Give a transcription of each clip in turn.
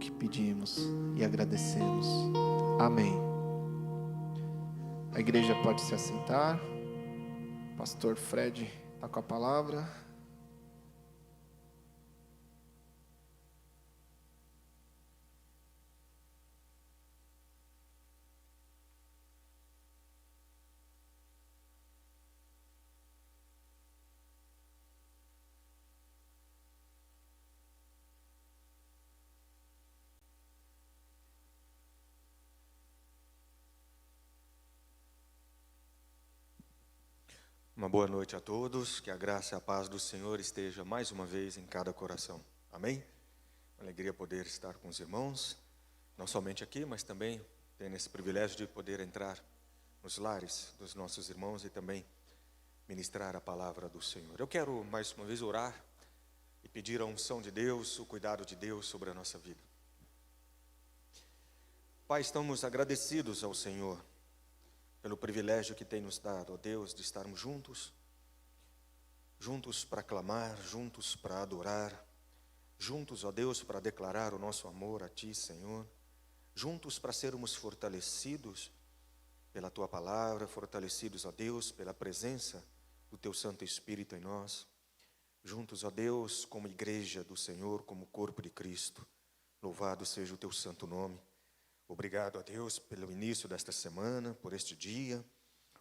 que pedimos e agradecemos. Amém. A igreja pode se assentar. Pastor Fred está com a palavra. Uma boa noite a todos, que a graça e a paz do Senhor esteja mais uma vez em cada coração. Amém? Uma alegria poder estar com os irmãos, não somente aqui, mas também tendo esse privilégio de poder entrar nos lares dos nossos irmãos e também ministrar a palavra do Senhor. Eu quero mais uma vez orar e pedir a unção de Deus, o cuidado de Deus sobre a nossa vida. Pai, estamos agradecidos ao Senhor pelo privilégio que tem nos dado, ó Deus, de estarmos juntos para clamar, juntos para adorar, juntos, ó Deus, para declarar o nosso amor a Ti, Senhor, juntos para sermos fortalecidos pela Tua palavra, fortalecidos, ó Deus, pela presença do Teu Santo Espírito em nós, juntos, ó Deus, como igreja do Senhor, como corpo de Cristo. Louvado seja o Teu santo nome. Obrigado a Deus pelo início desta semana, por este dia.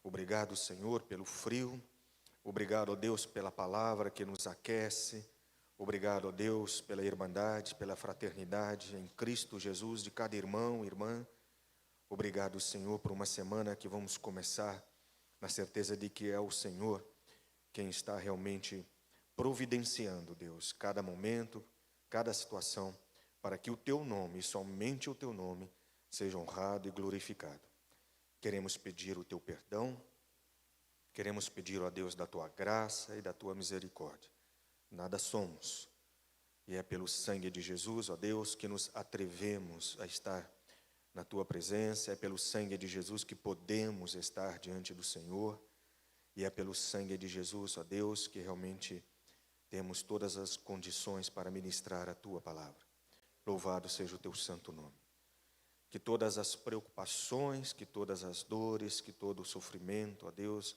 Obrigado, Senhor, pelo frio. Obrigado, ó Deus, pela palavra que nos aquece. Obrigado, ó Deus, pela irmandade, pela fraternidade em Cristo Jesus de cada irmão e irmã. Obrigado, Senhor, por uma semana que vamos começar na certeza de que é o Senhor quem está realmente providenciando, Deus, cada momento, cada situação, para que o Teu nome, e somente o Teu nome, seja honrado e glorificado. Queremos pedir o Teu perdão, queremos pedir, ó Deus, da Tua graça e da Tua misericórdia. Nada somos, e é pelo sangue de Jesus, ó Deus, que nos atrevemos a estar na Tua presença, é pelo sangue de Jesus que podemos estar diante do Senhor, e é pelo sangue de Jesus, ó Deus, que realmente temos todas as condições para ministrar a Tua palavra. Louvado seja o Teu santo nome. Que todas as preocupações, que todas as dores, que todo o sofrimento, ó Deus,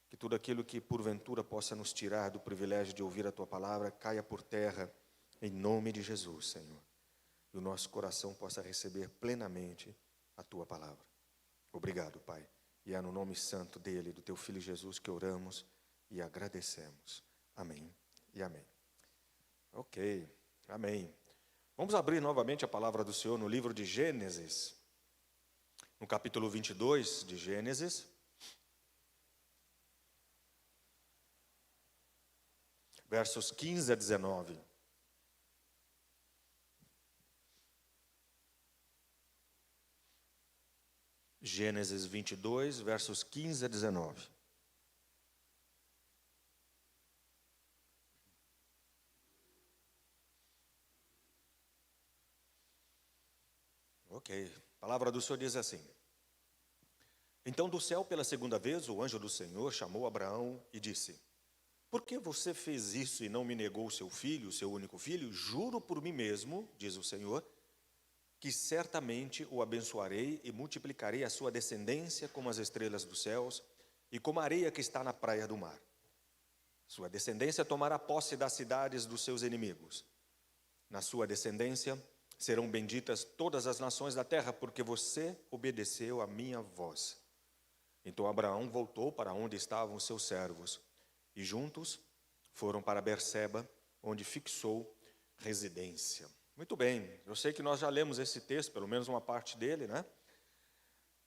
que tudo aquilo que porventura possa nos tirar do privilégio de ouvir a Tua palavra, caia por terra, em nome de Jesus, Senhor. E o nosso coração possa receber plenamente a Tua palavra. Obrigado, Pai. E é no nome santo dEle, do Teu Filho Jesus, que oramos e agradecemos. Amém e amém. Ok, amém. Vamos abrir novamente a palavra do Senhor no livro de Gênesis, no capítulo 22 de Gênesis. Versos 15 a 19. Gênesis 22, versos 15 a 19. Ok, a palavra do Senhor diz assim: Então do céu pela segunda vez o anjo do Senhor chamou Abraão e disse: Por que você fez isso e não me negou seu filho, o seu único filho? Juro por mim mesmo, diz o Senhor, que certamente o abençoarei e multiplicarei a sua descendência como as estrelas dos céus e como a areia que está na praia do mar. Sua descendência tomará posse das cidades dos seus inimigos. Na sua descendência serão benditas todas as nações da terra, porque você obedeceu a minha voz. Então Abraão voltou para onde estavam os seus servos, e juntos foram para Berseba, onde fixou residência. Muito bem, eu sei que nós já lemos esse texto, pelo menos uma parte dele, né?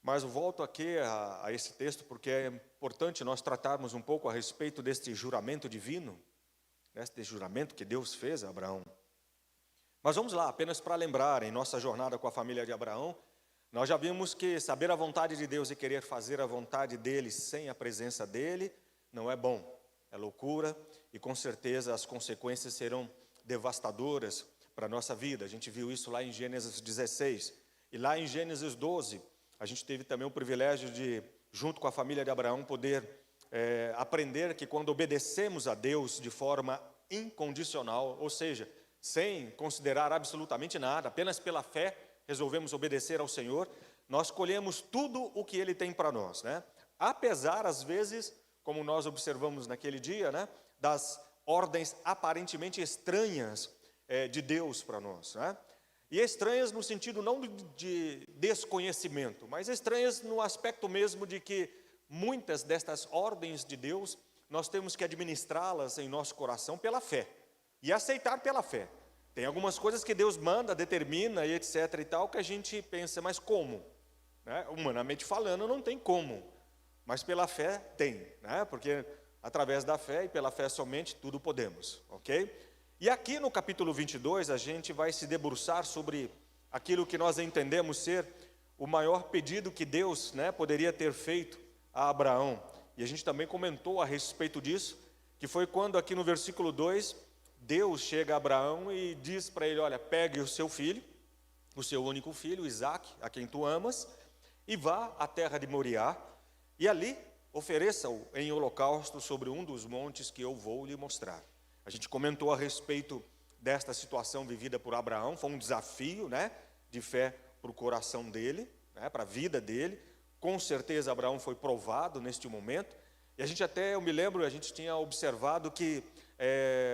Mas eu volto aqui a esse texto porque é importante nós tratarmos um pouco a respeito deste juramento divino, deste juramento que Deus fez a Abraão. Mas vamos lá, apenas para lembrar, em nossa jornada com a família de Abraão, nós já vimos que saber a vontade de Deus e querer fazer a vontade dele sem a presença dele não é bom, é loucura, e com certeza as consequências serão devastadoras para a nossa vida. A gente viu isso lá em Gênesis 16, e lá em Gênesis 12, a gente teve também o privilégio de, junto com a família de Abraão, poder aprender que quando obedecemos a Deus de forma incondicional, ou seja, sem considerar absolutamente nada, apenas pela fé, resolvemos obedecer ao Senhor, nós colhemos tudo o que Ele tem para nós, né? Apesar, às vezes, como nós observamos naquele dia, né, das ordens aparentemente estranhas de Deus para nós, né? E estranhas no sentido não de desconhecimento, mas estranhas no aspecto mesmo de que muitas destas ordens de Deus, nós temos que administrá-las em nosso coração pela fé, e aceitar pela fé. Tem algumas coisas que Deus manda, determina e etc. e tal, que a gente pensa, mas como? Né? Humanamente falando, não tem como, mas pela fé tem, né? Porque através da fé e pela fé somente, tudo podemos, ok? E aqui no capítulo 22, a gente vai se debruçar sobre aquilo que nós entendemos ser o maior pedido que Deus, né, poderia ter feito a Abraão. E a gente também comentou a respeito disso, que foi quando aqui no versículo 2, Deus chega a Abraão e diz para ele, olha, pegue o seu filho, o seu único filho, Isaque, a quem tu amas, e vá à terra de Moriá, e ali ofereça-o em holocausto sobre um dos montes que eu vou lhe mostrar. A gente comentou a respeito desta situação vivida por Abraão, foi um desafio, né, de fé para o coração dele, né, para a vida dele. Com certeza Abraão foi provado neste momento, e a gente até, eu me lembro, a gente tinha observado que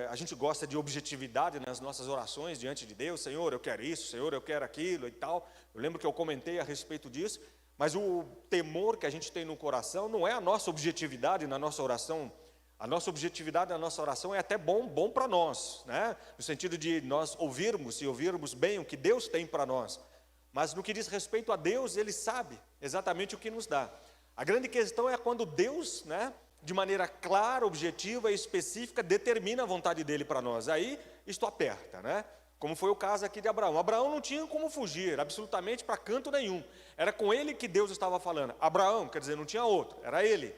a gente gosta de objetividade nas nossas orações diante de Deus, Senhor, eu quero isso, Senhor, eu quero aquilo e tal. Eu lembro que eu comentei a respeito disso, mas o temor que a gente tem no coração não é a nossa objetividade na nossa oração. A nossa objetividade na nossa oração é até bom para nós, né? No sentido de nós ouvirmos e ouvirmos bem o que Deus tem para nós. Mas no que diz respeito a Deus, Ele sabe exatamente o que nos dá. A grande questão é quando Deus, né, de maneira clara, objetiva e específica, determina a vontade dEle para nós. Aí isto aperta, né? Como foi o caso aqui de Abraão. Abraão não tinha como fugir, absolutamente para canto nenhum. Era com ele que Deus estava falando. Abraão, quer dizer, não tinha outro, era ele.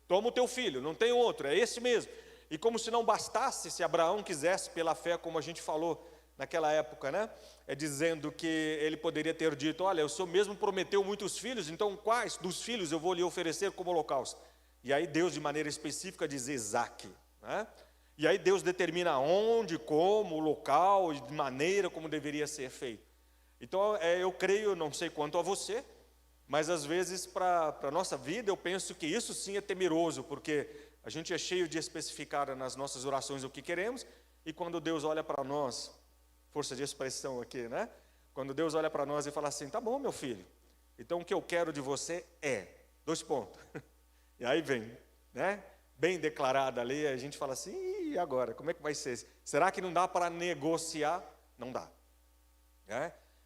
Toma o teu filho, não tem outro, é esse mesmo. E como se não bastasse, se Abraão quisesse pela fé, como a gente falou naquela época, né? Dizendo que ele poderia ter dito, olha, o Senhor mesmo prometeu muitos filhos, então quais dos filhos eu vou lhe oferecer como holocausto? E aí Deus, de maneira específica, diz Isaque, né? E aí Deus determina onde, como, o local, de maneira como deveria ser feito. Então, eu creio, não sei quanto a você, mas às vezes para a nossa vida eu penso que isso sim é temeroso, porque a gente é cheio de especificar nas nossas orações o que queremos, e quando Deus olha para nós, força de expressão aqui, né? Quando Deus olha para nós e fala assim, tá bom, meu filho, então o que eu quero de você é, 2 pontos. E aí vem, né? Bem declarada ali, a gente fala assim, e agora, como é que vai ser? Será que não dá para negociar? Não dá.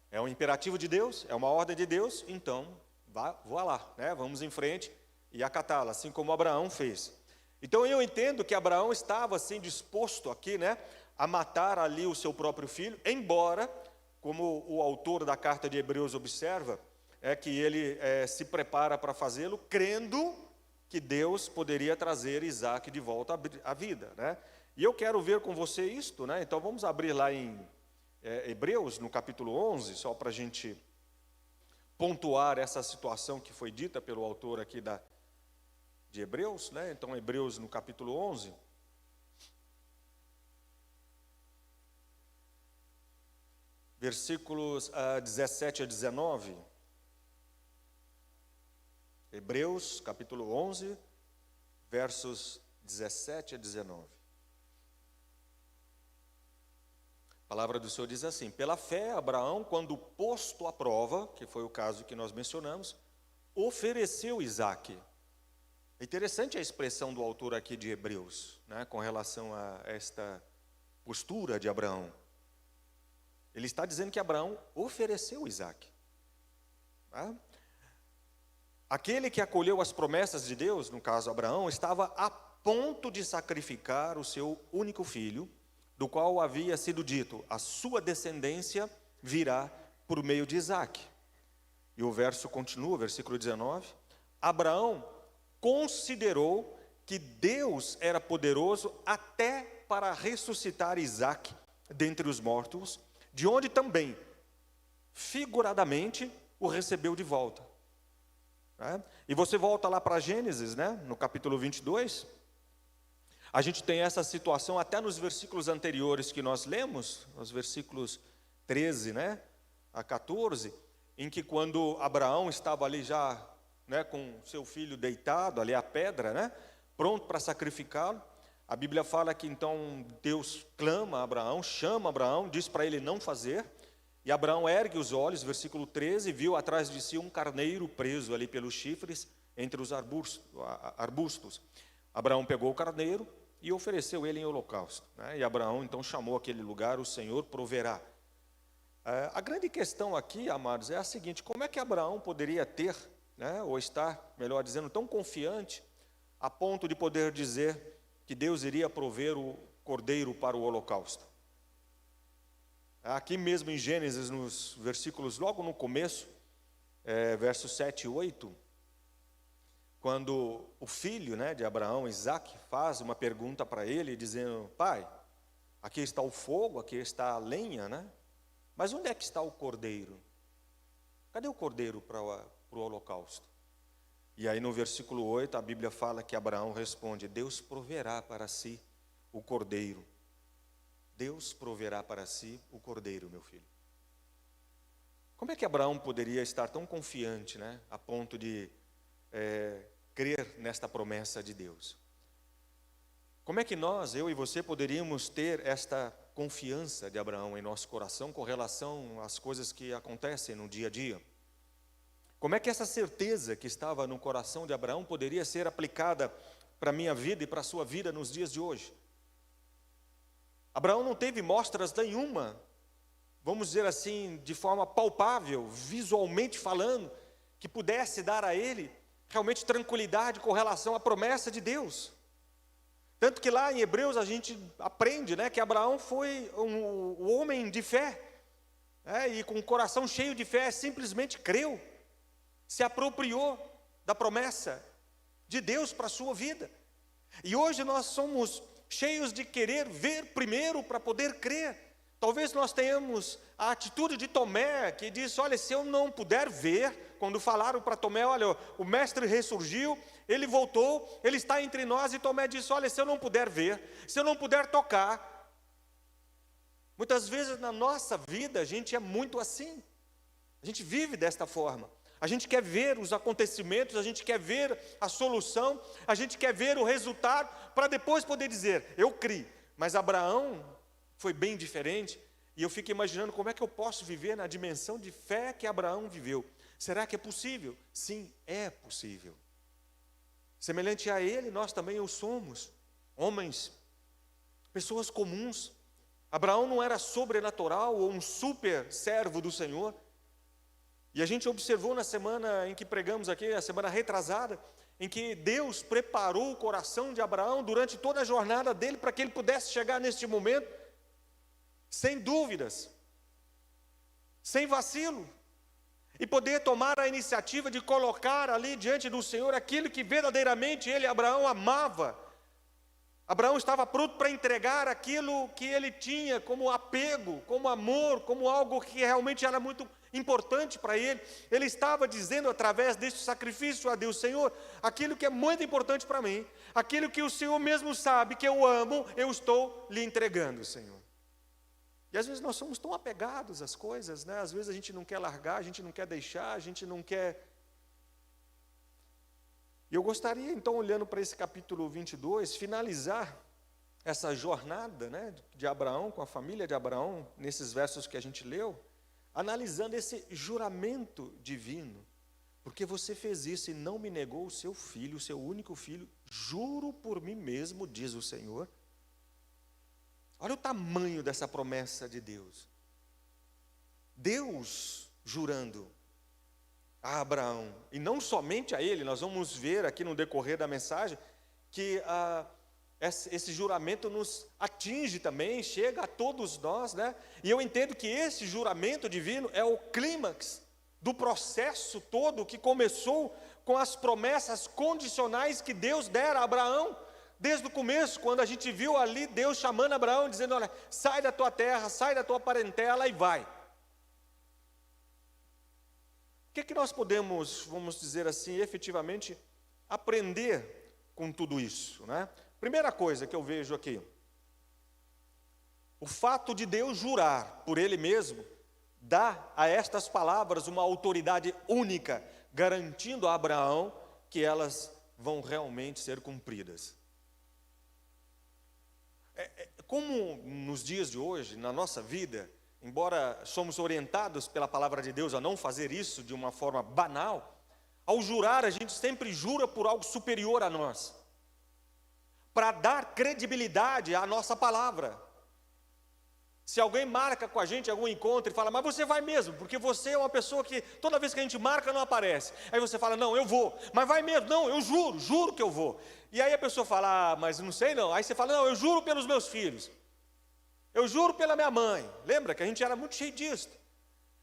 É um imperativo de Deus, é uma ordem de Deus, então, vá lá, né? Vamos em frente e acatá-la, assim como Abraão fez. Então eu entendo que Abraão estava assim disposto aqui, né, a matar ali o seu próprio filho, embora, como o autor da carta de Hebreus observa, que ele se prepara para fazê-lo, crendo que Deus poderia trazer Isaque de volta à vida, né? E eu quero ver com você isto, né? Então vamos abrir lá em Hebreus, no capítulo 11, só para a gente pontuar essa situação que foi dita pelo autor aqui de Hebreus, né? Então Hebreus no capítulo 11, versículos 17 a 19, Hebreus capítulo 11, versos 17 a 19. A palavra do Senhor diz assim, pela fé Abraão, quando posto à prova, que foi o caso que nós mencionamos, ofereceu Isaque. É interessante a expressão do autor aqui de Hebreus, né, com relação a esta postura de Abraão. Ele está dizendo que Abraão ofereceu Isaque. Tá? Aquele que acolheu as promessas de Deus, no caso Abraão, estava a ponto de sacrificar o seu único filho, do qual havia sido dito, a sua descendência virá por meio de Isaque. E o verso continua, versículo 19, Abraão considerou que Deus era poderoso até para ressuscitar Isaque dentre os mortos, de onde também, figuradamente, o recebeu de volta. E você volta lá para Gênesis, né, no capítulo 22, A gente tem essa situação até nos versículos anteriores que nós lemos, os versículos 13, né, a 14, em que quando Abraão estava ali já, né, com seu filho deitado, ali à pedra, né, pronto para sacrificá-lo, a Bíblia fala que então Deus clama a Abraão, chama Abraão, diz para ele não fazer, e Abraão ergue os olhos, versículo 13, viu atrás de si um carneiro preso ali pelos chifres, entre os arbustos. Abraão pegou o carneiro e ofereceu ele em holocausto, né? E Abraão então chamou aquele lugar, o Senhor proverá. A grande questão aqui, amados, é a seguinte: como é que Abraão poderia ter, né, ou estar, melhor dizendo, tão confiante, a ponto de poder dizer que Deus iria prover o cordeiro para o holocausto? Aqui mesmo em Gênesis, nos versículos, logo no começo, versos 7 e 8, quando o filho, né, de Abraão, Isaque, faz uma pergunta para ele, dizendo: pai, aqui está o fogo, aqui está a lenha, né? Mas onde é que está o cordeiro? Cadê o cordeiro para o holocausto? E aí no versículo 8 a Bíblia fala que Abraão responde: Deus proverá para si o cordeiro. Deus proverá para si o cordeiro, meu filho. Como é que Abraão poderia estar tão confiante, né, a ponto de crer nesta promessa de Deus? Como é que nós, eu e você, poderíamos ter esta confiança de Abraão em nosso coração com relação às coisas que acontecem no dia a dia? Como é que essa certeza que estava no coração de Abraão poderia ser aplicada para a minha vida e para a sua vida nos dias de hoje? Abraão não teve mostras nenhuma, vamos dizer assim, de forma palpável, visualmente falando, que pudesse dar a ele realmente tranquilidade com relação à promessa de Deus. Tanto que lá em Hebreus a gente aprende, né, que Abraão foi um homem de fé, e com o coração cheio de fé simplesmente creu, se apropriou da promessa de Deus para a sua vida. E hoje nós somos cheios de querer ver primeiro para poder crer. Talvez nós tenhamos a atitude de Tomé, que disse: olha, se eu não puder ver, quando falaram para Tomé: olha, o mestre ressurgiu, ele voltou, ele está entre nós, e Tomé disse: olha, se eu não puder ver, se eu não puder tocar. Muitas vezes na nossa vida a gente é muito assim, a gente vive desta forma. A gente quer ver os acontecimentos, a gente quer ver a solução, a gente quer ver o resultado, para depois poder dizer: eu criei. Mas Abraão foi bem diferente, e eu fico imaginando como é que eu posso viver na dimensão de fé que Abraão viveu. Será que é possível? Sim, é possível. Semelhante a ele, nós também o somos, homens, pessoas comuns. Abraão não era sobrenatural ou um super servo do Senhor. E a gente observou na semana em que pregamos aqui, a semana retrasada, em que Deus preparou o coração de Abraão durante toda a jornada dele para que ele pudesse chegar neste momento, sem dúvidas, sem vacilo, e poder tomar a iniciativa de colocar ali diante do Senhor aquilo que verdadeiramente ele, Abraão, amava. Abraão estava pronto para entregar aquilo que ele tinha como apego, como amor, como algo que realmente era muito importante para ele. Ele estava dizendo através deste sacrifício a Deus: Senhor, aquilo que é muito importante para mim, aquilo que o Senhor mesmo sabe que eu amo, eu estou lhe entregando, Senhor. E às vezes nós somos tão apegados às coisas, né? Às vezes a gente não quer largar, a gente não quer deixar, a gente não quer. E eu gostaria então, olhando para esse capítulo 22, finalizar essa jornada, né, de Abraão, com a família de Abraão, nesses versos que a gente leu, analisando esse juramento divino. Porque você fez isso e não me negou o seu filho, o seu único filho, juro por mim mesmo, diz o Senhor. Olha o tamanho dessa promessa de Deus. Deus jurando a Abraão, e não somente a ele. Nós vamos ver aqui no decorrer da mensagem que esse juramento nos atinge também, chega a todos nós, né? E eu entendo que esse juramento divino é o clímax do processo todo que começou com as promessas condicionais que Deus dera a Abraão, desde o começo, quando a gente viu ali Deus chamando Abraão, dizendo: olha, sai da tua terra, sai da tua parentela e vai. O que nós podemos, vamos dizer assim, efetivamente aprender com tudo isso, né? Primeira coisa que eu vejo aqui, o fato de Deus jurar por Ele mesmo, dá a estas palavras uma autoridade única, garantindo a Abraão que elas vão realmente ser cumpridas. Como nos dias de hoje, na nossa vida, embora somos orientados pela palavra de Deus a não fazer isso de uma forma banal, ao jurar a gente sempre jura por algo superior a nós, para dar credibilidade à nossa palavra. Se alguém marca com a gente algum encontro e fala, mas você vai mesmo, porque você é uma pessoa que toda vez que a gente marca não aparece. Aí você fala, não, eu vou, mas vai mesmo, não, eu juro que eu vou. E aí a pessoa fala, ah, mas não sei não. Aí você fala, não, eu juro pelos meus filhos, eu juro pela minha mãe. Lembra que a gente era muito cheio disso.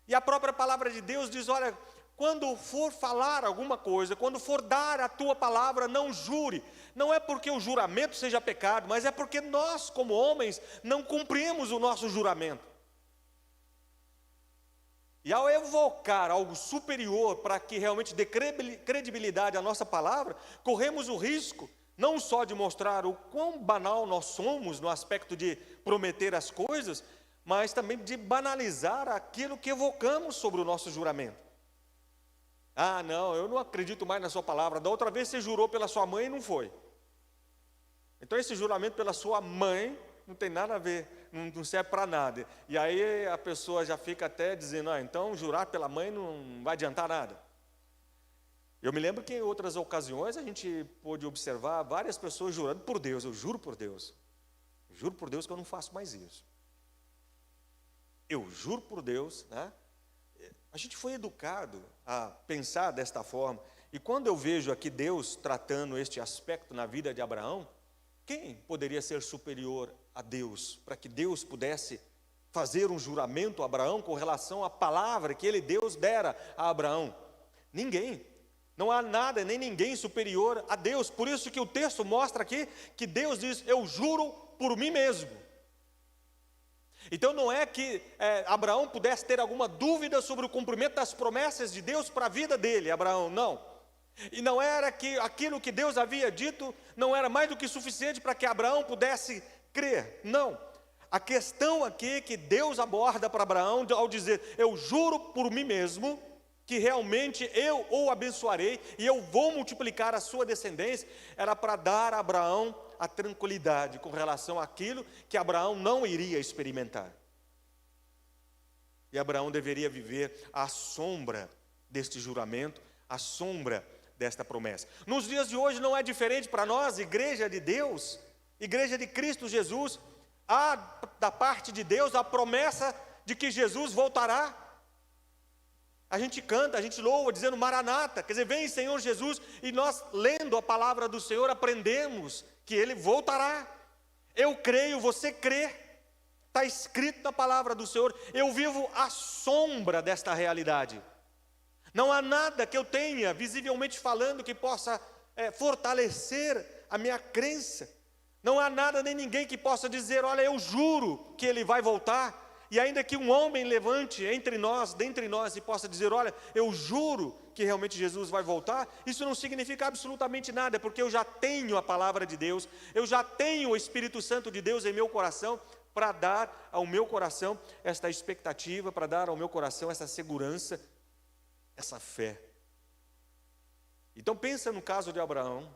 E a própria palavra de Deus diz, olha, quando for falar alguma coisa, quando for dar a tua palavra, não jure. Não é porque o juramento seja pecado, mas é porque nós, como homens, não cumprimos o nosso juramento. E ao evocar algo superior para que realmente dê credibilidade à nossa palavra, corremos o risco, não só de mostrar o quão banal nós somos no aspecto de prometer as coisas, mas também de banalizar aquilo que evocamos sobre o nosso juramento. Ah, não, eu não acredito mais na sua palavra. Da outra vez você jurou pela sua mãe e não foi. Então esse juramento pela sua mãe não tem nada a ver, não serve para nada. E aí a pessoa já fica até dizendo, ah, então jurar pela mãe não vai adiantar nada. Eu me lembro que em outras ocasiões a gente pôde observar várias pessoas jurando por Deus. Eu juro por Deus que eu não faço mais isso. Eu juro por Deus, né? A gente foi educado a pensar desta forma. E quando eu vejo aqui Deus tratando este aspecto na vida de Abraão, quem poderia ser superior a Deus, para que Deus pudesse fazer um juramento a Abraão com relação à palavra que Deus dera a Abraão? Ninguém. Não há nada nem ninguém superior a Deus. Por isso que o texto mostra aqui que Deus diz, eu juro por mim mesmo. Então não é que Abraão pudesse ter alguma dúvida sobre o cumprimento das promessas de Deus para a vida dele, Abraão, não. E não era que aquilo que Deus havia dito não era mais do que suficiente para que Abraão pudesse crer, não. A questão aqui que Deus aborda para Abraão ao dizer, eu juro por mim mesmo que realmente eu o abençoarei e eu vou multiplicar a sua descendência, era para dar a Abraão a tranquilidade com relação àquilo que Abraão não iria experimentar. E Abraão deveria viver à sombra deste juramento, à sombra desta promessa. Nos dias de hoje não é diferente para nós, igreja de Deus, igreja de Cristo Jesus. Há da parte de Deus a promessa de que Jesus voltará. A gente canta, a gente louva dizendo Maranata, quer dizer, vem Senhor Jesus, e nós lendo a palavra do Senhor aprendemos que Ele voltará. Eu creio, você crê, está escrito na palavra do Senhor. Eu vivo à sombra desta realidade. Não há nada que eu tenha, visivelmente falando, que possa fortalecer a minha crença. Não há nada nem ninguém que possa dizer, olha, eu juro que Ele vai voltar. E ainda que um homem levante dentre nós, e possa dizer, olha, eu juro que realmente Jesus vai voltar, isso não significa absolutamente nada, porque eu já tenho a palavra de Deus, eu já tenho o Espírito Santo de Deus em meu coração, para dar ao meu coração esta expectativa, para dar ao meu coração essa segurança, essa fé. Então pensa no caso de Abraão,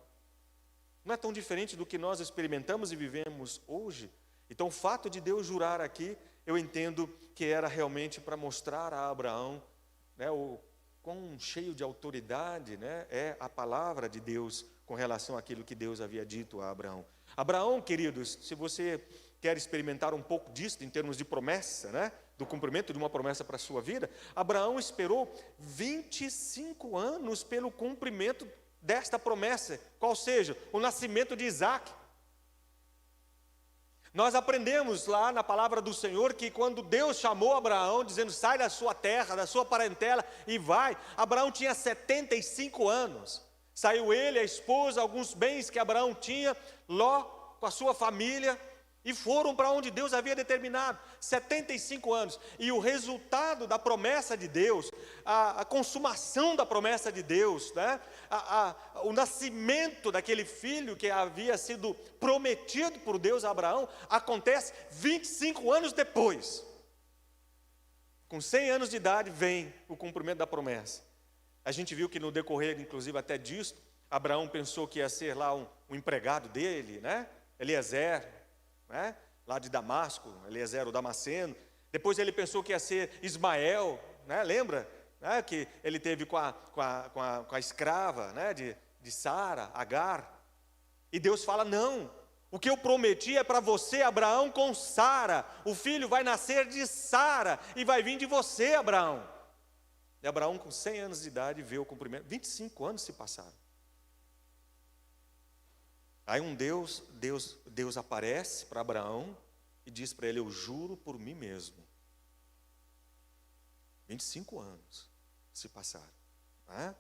não é tão diferente do que nós experimentamos e vivemos hoje. Então o fato de Deus jurar aqui, eu entendo que era realmente para mostrar a Abraão, né, o quão cheio de autoridade, né, é a palavra de Deus com relação àquilo que Deus havia dito a Abraão. Abraão, queridos, se você quer experimentar um pouco disso em termos de promessa, né, do cumprimento de uma promessa para a sua vida, Abraão esperou 25 anos pelo cumprimento desta promessa, qual seja, o nascimento de Isaac. Nós aprendemos lá na palavra do Senhor que quando Deus chamou Abraão, dizendo, sai da sua terra, da sua parentela e vai, Abraão tinha 75 anos. Saiu ele, a esposa, alguns bens que Abraão tinha, Ló com a sua família, e foram para onde Deus havia determinado, 75 anos. E o resultado da promessa de Deus, a consumação da promessa de Deus, né? O nascimento daquele filho que havia sido prometido por Deus a Abraão, acontece 25 anos depois. Com 100 anos de idade vem o cumprimento da promessa. A gente viu que no decorrer, inclusive até disso, Abraão pensou que ia ser lá um empregado dele, né? Eliezer, né? Lá de Damasco, Eliezer o Damasceno. Depois ele pensou que ia ser Ismael, né? Lembra? Né? Que ele teve com a escrava, né? de Sara, Agar. E Deus fala, não, o que eu prometi é para você, Abraão, com Sara. O filho vai nascer de Sara e vai vir de você, Abraão. E Abraão, com 100 anos de idade, vê o cumprimento. 25 anos se passaram. Aí Deus aparece para Abraão e diz para ele, eu juro por mim mesmo. 25 anos se passaram. Né?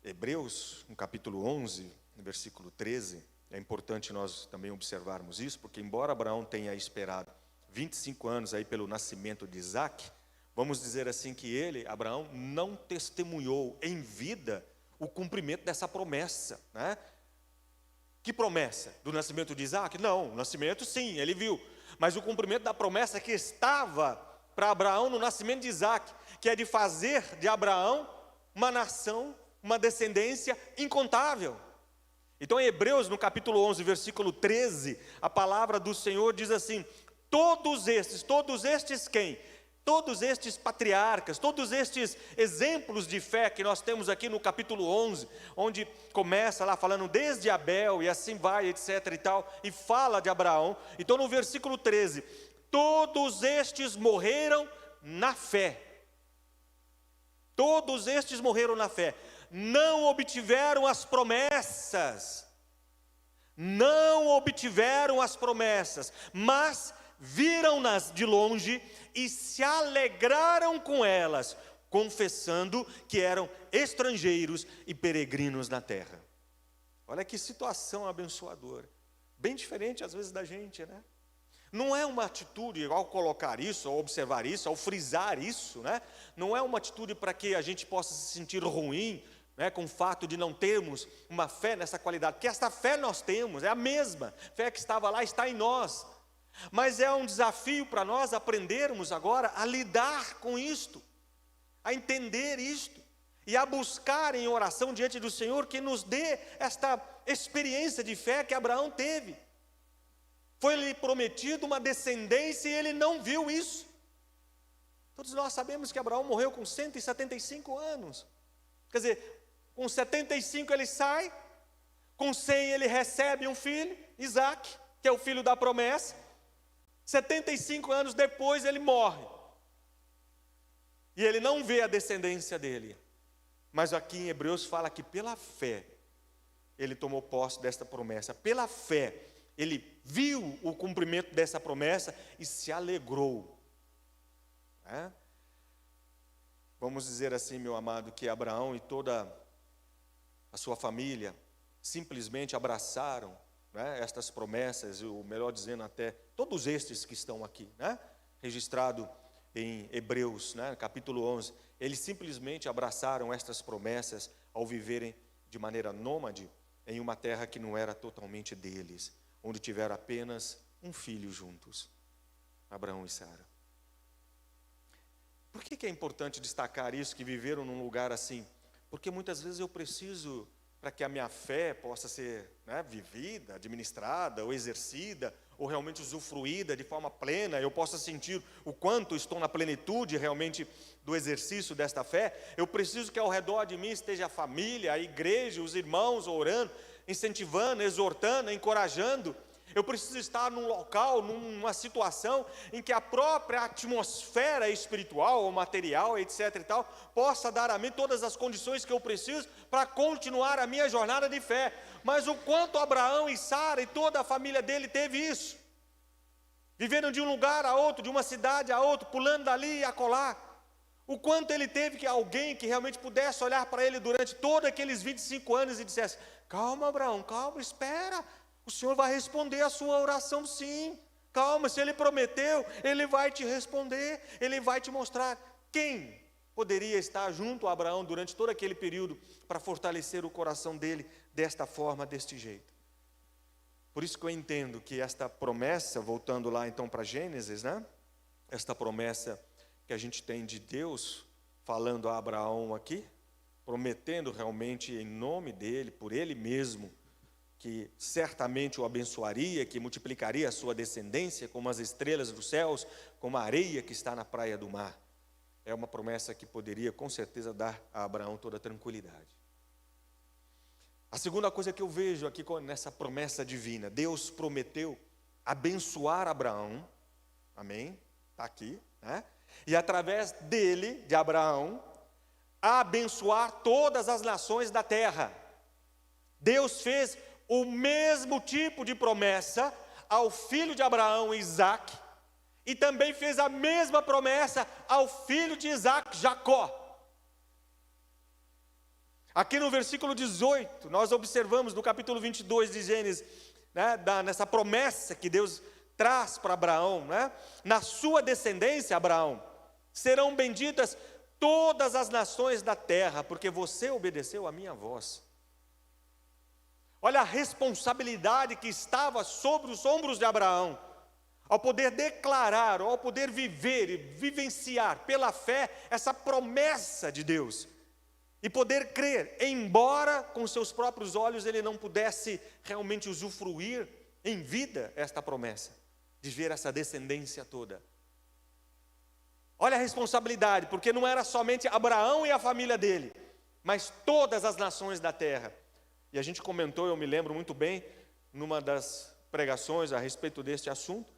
Hebreus, no capítulo 11, no versículo 13, é importante nós também observarmos isso, porque embora Abraão tenha esperado 25 anos aí pelo nascimento de Isaque, vamos dizer assim que ele, Abraão, não testemunhou em vida o cumprimento dessa promessa, né? Que promessa? Do nascimento de Isaque? Não, o nascimento sim, ele viu. Mas o cumprimento da promessa que estava para Abraão no nascimento de Isaque, que é de fazer de Abraão uma nação, uma descendência incontável. Então em Hebreus, no capítulo 11, versículo 13, a palavra do Senhor diz assim, todos estes quem? Todos estes patriarcas, todos estes exemplos de fé que nós temos aqui no capítulo 11, onde começa lá falando desde Abel e assim vai, etc e tal, e fala de Abraão. Então no versículo 13, todos estes morreram na fé. Todos estes morreram na fé. Não obtiveram as promessas. Não obtiveram as promessas, mas viram-nas de longe e se alegraram com elas, confessando que eram estrangeiros e peregrinos na terra. Olha que situação abençoadora. Bem diferente às vezes da gente, né? Não é uma atitude, ao colocar isso, ao observar isso, ao frisar isso, né? Não é uma atitude para que a gente possa se sentir ruim, né, com o fato de não termos uma fé nessa qualidade, porque esta fé nós temos, é a mesma fé que estava lá, está em nós. Mas é um desafio para nós aprendermos agora a lidar com isto, a entender isto, e a buscar em oração diante do Senhor que nos dê esta experiência de fé que Abraão teve. Foi-lhe prometido uma descendência e ele não viu isso. Todos nós sabemos que Abraão morreu com 175 anos. Quer dizer, com 75 ele sai, com 100 ele recebe um filho, Isaque, que é o filho da promessa. 75 anos depois ele morre. E ele não vê a descendência dele. Mas aqui em Hebreus fala que pela fé ele tomou posse desta promessa. Pela fé ele viu o cumprimento dessa promessa e se alegrou. É? Vamos dizer assim, meu amado, que Abraão e toda a sua família simplesmente abraçaram, né, estas promessas, ou melhor dizendo até, todos estes que estão aqui, né, registrado em Hebreus, né, capítulo 11, eles simplesmente abraçaram estas promessas ao viverem de maneira nômade em uma terra que não era totalmente deles, onde tiveram apenas um filho juntos, Abraão e Sara. Por que é importante destacar isso, que viveram num lugar assim? Porque muitas vezes eu preciso, para que a minha fé possa ser, né, vivida, administrada, ou exercida, ou realmente usufruída de forma plena, eu possa sentir o quanto estou na plenitude realmente do exercício desta fé, eu preciso que ao redor de mim esteja a família, a igreja, os irmãos orando, incentivando, exortando, encorajando. Eu preciso estar num local, numa situação em que a própria atmosfera espiritual ou material, etc. e tal, possa dar a mim todas as condições que eu preciso para continuar a minha jornada de fé. Mas o quanto Abraão e Sara e toda a família dele teve isso? Viveram de um lugar a outro, de uma cidade a outro, pulando dali e acolá. O quanto ele teve que alguém que realmente pudesse olhar para ele durante todos aqueles 25 anos e dissesse: calma, Abraão, calma, espera. O Senhor vai responder a sua oração, sim. Calma, se Ele prometeu, Ele vai te responder, Ele vai te mostrar quem poderia estar junto a Abraão durante todo aquele período para fortalecer o coração dele desta forma, deste jeito. Por isso que eu entendo que esta promessa, voltando lá então para Gênesis, né? Esta promessa que a gente tem de Deus falando a Abraão aqui, prometendo realmente em nome dele, por ele mesmo, que certamente o abençoaria, que multiplicaria a sua descendência como as estrelas dos céus, como a areia que está na praia do mar. É uma promessa que poderia com certeza dar a Abraão toda a tranquilidade. A segunda coisa que eu vejo aqui nessa promessa divina, Deus prometeu abençoar Abraão, amém? Está aqui, né? E através dele, de Abraão, abençoar todas as nações da terra. Deus fez o mesmo tipo de promessa ao filho de Abraão, Isaque, e também fez a mesma promessa ao filho de Isaque, Jacó. Aqui no versículo 18, nós observamos no capítulo 22 de Gênesis, né, nessa promessa que Deus traz para Abraão, né? Na sua descendência, Abraão, serão benditas todas as nações da terra, porque você obedeceu a minha voz. Olha a responsabilidade que estava sobre os ombros de Abraão, ao poder declarar, ao poder viver e vivenciar pela fé essa promessa de Deus, e poder crer, embora com seus próprios olhos ele não pudesse realmente usufruir em vida esta promessa, de ver essa descendência toda. Olha a responsabilidade, porque não era somente Abraão e a família dele, mas todas as nações da terra. E a gente comentou, eu me lembro muito bem, numa das pregações a respeito deste assunto,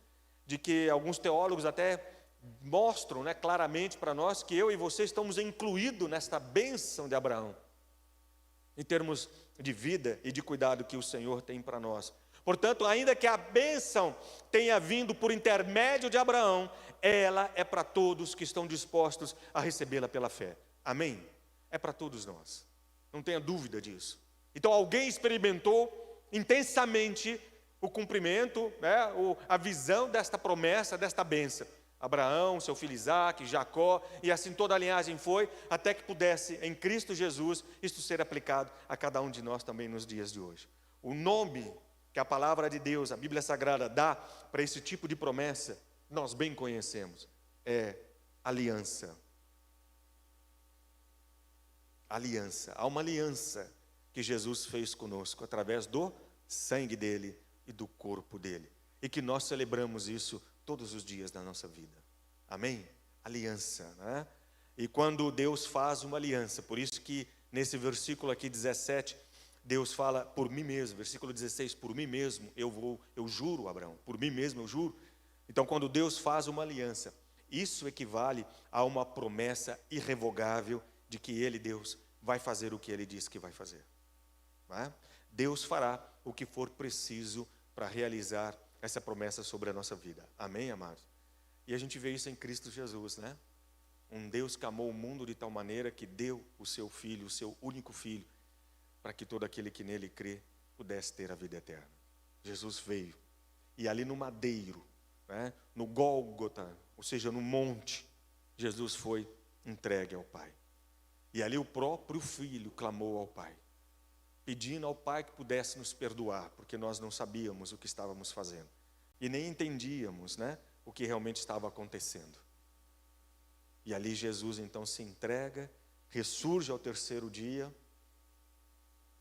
de que alguns teólogos até mostram, né, claramente para nós que eu e você estamos incluídos nesta bênção de Abraão, em termos de vida e de cuidado que o Senhor tem para nós. Portanto, ainda que a bênção tenha vindo por intermédio de Abraão, ela é para todos que estão dispostos a recebê-la pela fé. Amém? É para todos nós, não tenha dúvida disso. Então alguém experimentou intensamente o cumprimento, né, a visão desta promessa, desta bênção. Abraão, seu filho Isaque, Jacó, e assim toda a linhagem foi, até que pudesse, em Cristo Jesus, isto ser aplicado a cada um de nós também nos dias de hoje. O nome que a palavra de Deus, a Bíblia Sagrada, dá para esse tipo de promessa, nós bem conhecemos, é aliança. Aliança, há uma aliança que Jesus fez conosco, através do sangue dele e do corpo dele, e que nós celebramos isso todos os dias da nossa vida, amém? Aliança, né? E quando Deus faz uma aliança, por isso que nesse versículo aqui 17, Deus fala por mim mesmo, versículo 16, por mim mesmo eu juro, Abraão, por mim mesmo eu juro. Então quando Deus faz uma aliança, isso equivale a uma promessa irrevogável de que Ele, Deus, vai fazer o que Ele disse que vai fazer, né? Deus fará o que for preciso para realizar essa promessa sobre a nossa vida, amém, amados? E a gente vê isso em Cristo Jesus, né? Um Deus que amou o mundo de tal maneira que deu o seu Filho, o seu único Filho, para que todo aquele que nele crê pudesse ter a vida eterna. Jesus veio, e ali no madeiro, né, no Gólgota, ou seja, no monte, Jesus foi entregue ao Pai. E ali o próprio Filho clamou ao Pai, pedindo ao Pai que pudesse nos perdoar, porque nós não sabíamos o que estávamos fazendo, e nem entendíamos, né, o que realmente estava acontecendo. E ali Jesus então se entrega, ressurge ao terceiro dia.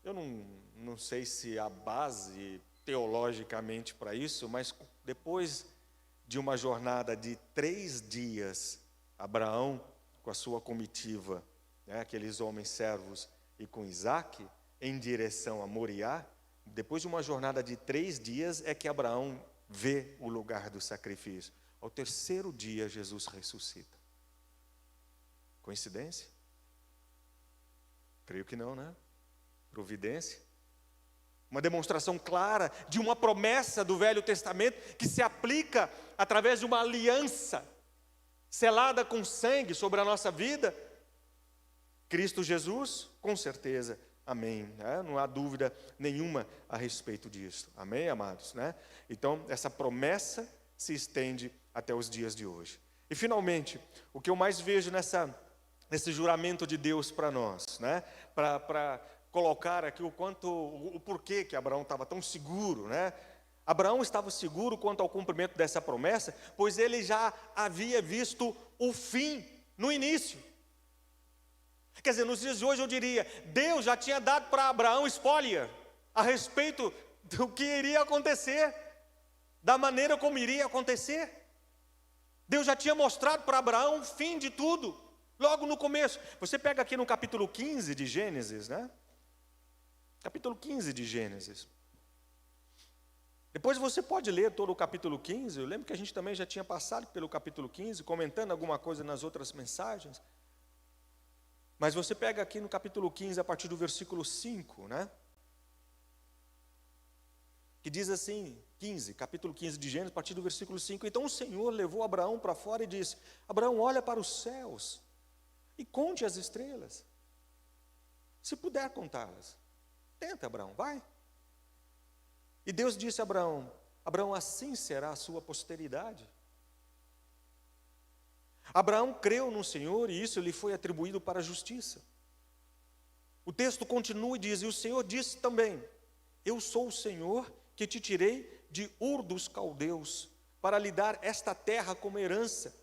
Eu não sei se há base teologicamente para isso, mas depois de uma jornada de 3 dias, Abraão com a sua comitiva, né, aqueles homens servos, e com Isaque, em direção a Moriá, depois de uma jornada de 3 dias, é que Abraão vê o lugar do sacrifício. Ao terceiro dia, Jesus ressuscita. Coincidência? Creio que não, né? Providência. Uma demonstração clara de uma promessa do Velho Testamento que se aplica através de uma aliança selada com sangue sobre a nossa vida. Cristo Jesus, com certeza, Amém, né? Não há dúvida nenhuma a respeito disso. Amém, amados, né? Então, essa promessa se estende até os dias de hoje. E, finalmente, o que eu mais vejo nesse juramento de Deus para nós, né? Para colocar aqui o porquê que Abraão estava tão seguro, né? Abraão estava seguro quanto ao cumprimento dessa promessa, pois ele já havia visto o fim no início. Quer dizer, nos dias de hoje eu diria, Deus já tinha dado para Abraão spoiler a respeito do que iria acontecer, da maneira como iria acontecer. Deus já tinha mostrado para Abraão o fim de tudo, logo no começo. Você pega aqui no capítulo 15 de Gênesis, né? Capítulo 15 de Gênesis. Depois você pode ler todo o capítulo 15, eu lembro que a gente também já tinha passado pelo capítulo 15, comentando alguma coisa nas outras mensagens. Mas você pega aqui no capítulo 15, a partir do versículo 5, né? Que diz assim, capítulo 15 de Gênesis, a partir do versículo 5. Então o Senhor levou Abraão para fora e disse, Abraão, olha para os céus e conte as estrelas, se puder contá-las. Tenta, Abraão, vai. E Deus disse a Abraão, Abraão, assim será a sua posteridade. Abraão creu no Senhor e isso lhe foi atribuído para a justiça. O texto continua e diz, e o Senhor disse também, eu sou o Senhor que te tirei de Ur dos Caldeus, para lhe dar esta terra como herança.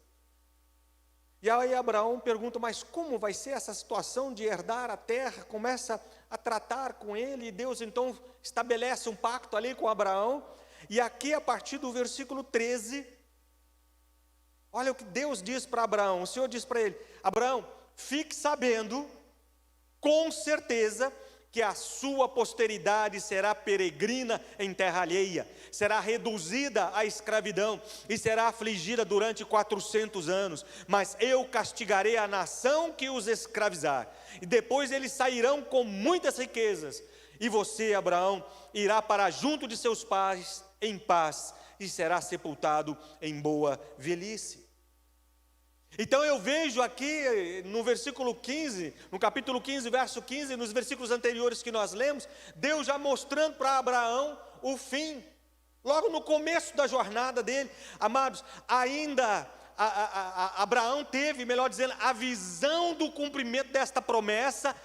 E aí Abraão pergunta, mas como vai ser essa situação de herdar a terra? Começa a tratar com ele, e Deus então estabelece um pacto ali com Abraão, e aqui a partir do versículo 13, olha o que Deus diz para Abraão, o Senhor diz para ele, Abraão, fique sabendo, com certeza, que a sua posteridade será peregrina em terra alheia, será reduzida à escravidão e será afligida durante 400 anos, mas eu castigarei a nação que os escravizar, e depois eles sairão com muitas riquezas, e você, Abraão, irá para junto de seus pais em paz, e será sepultado em boa velhice. Então eu vejo aqui no versículo 15, no capítulo 15, verso 15, nos versículos anteriores que nós lemos, Deus já mostrando para Abraão o fim, logo no começo da jornada dele. Amados, ainda Abraão teve, melhor dizendo, a visão do cumprimento desta promessa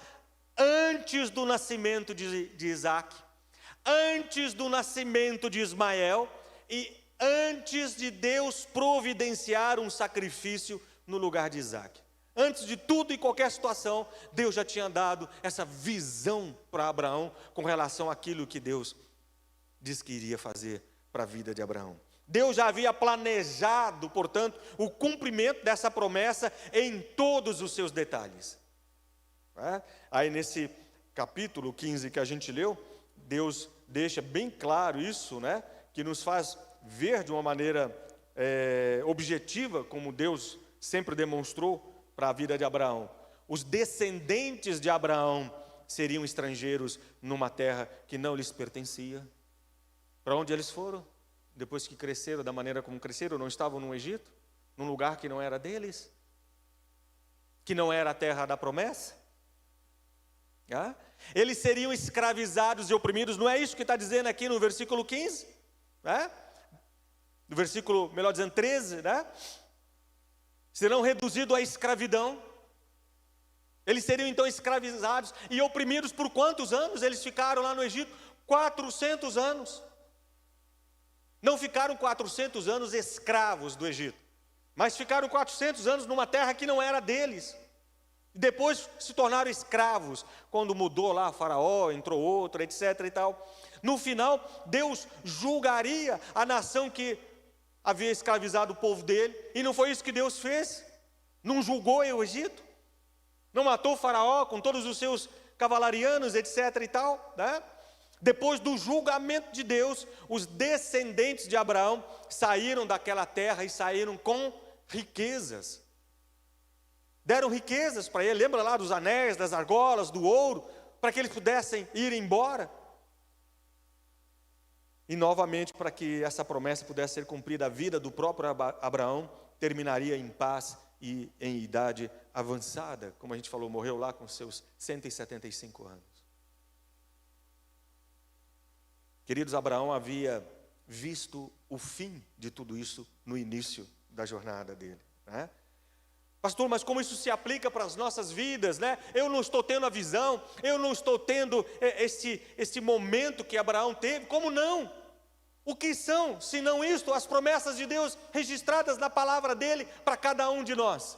antes do nascimento de Isaac, antes do nascimento de Ismael e antes de Deus providenciar um sacrifício no lugar de Isaac. Antes de tudo e qualquer situação, Deus já tinha dado essa visão para Abraão com relação àquilo que Deus disse que iria fazer para a vida de Abraão. Deus já havia planejado, portanto, o cumprimento dessa promessa em todos os seus detalhes. Aí nesse capítulo 15 que a gente leu, Deus deixa bem claro isso, né? Que nos faz ver de uma maneira objetiva, como Deus sempre demonstrou para a vida de Abraão. Os descendentes de Abraão seriam estrangeiros numa terra que não lhes pertencia. Para onde eles foram? Depois que cresceram da maneira como cresceram, não estavam no Egito? Num lugar que não era deles? Que não era a terra da promessa? Eles seriam escravizados e oprimidos, não é isso que está dizendo aqui no versículo 15? No versículo, melhor dizendo, 13, né? Serão reduzidos à escravidão. Eles seriam então escravizados e oprimidos por quantos anos? Eles ficaram lá no Egito? 400 anos. Não ficaram 400 anos escravos do Egito, mas ficaram 400 anos numa terra que não era deles. E depois se tornaram escravos, quando mudou lá Faraó, entrou outro, etc. e tal. No final, Deus julgaria a nação que havia escravizado o povo dele, e não foi isso que Deus fez? Não julgou o Egito? Não matou o Faraó com todos os seus cavalarianos, etc. e tal, né? Depois do julgamento de Deus, os descendentes de Abraão saíram daquela terra e saíram com riquezas. Deram riquezas para ele, lembra lá dos anéis, das argolas, do ouro, para que eles pudessem ir embora. E novamente, para que essa promessa pudesse ser cumprida, a vida do próprio Abraão terminaria em paz e em idade avançada. Como a gente falou, morreu lá com seus 175 anos. Queridos, Abraão havia visto o fim de tudo isso no início da jornada dele, né? Pastor, mas como isso se aplica para as nossas vidas, né? Eu não estou tendo a visão, eu não estou tendo esse momento que Abraão teve. Como não? O que são, se não isto, as promessas de Deus registradas na palavra dele para cada um de nós?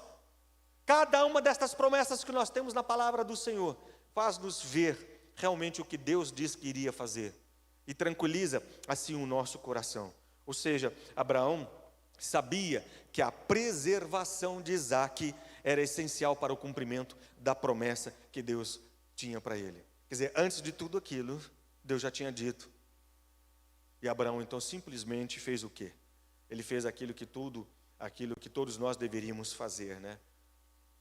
Cada uma destas promessas que nós temos na palavra do Senhor faz-nos ver realmente o que Deus diz que iria fazer e tranquiliza assim o nosso coração. Ou seja, Abraão sabia que a preservação de Isaque era essencial para o cumprimento da promessa que Deus tinha para ele. Quer dizer, antes de tudo aquilo, Deus já tinha dito. E Abraão então simplesmente fez o quê? Ele fez aquilo que todos nós deveríamos fazer, né?